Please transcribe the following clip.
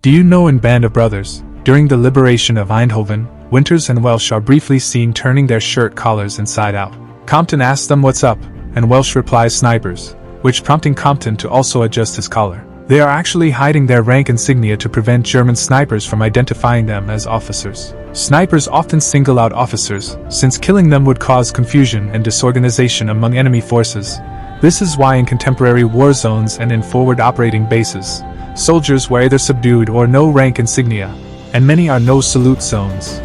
Do you know in Band of Brothers, during the liberation of Eindhoven, Winters and Welsh are briefly seen turning their shirt collars inside out. Compton asks them what's up, and Welsh replies snipers, which prompting Compton to also adjust his collar. They are actually hiding their rank insignia to prevent German snipers from identifying them as officers. Snipers often single out officers, since killing them would cause confusion and disorganization among enemy forces. This is why in contemporary war zones and in forward operating bases, soldiers wear either subdued or no rank insignia, and many are no salute zones.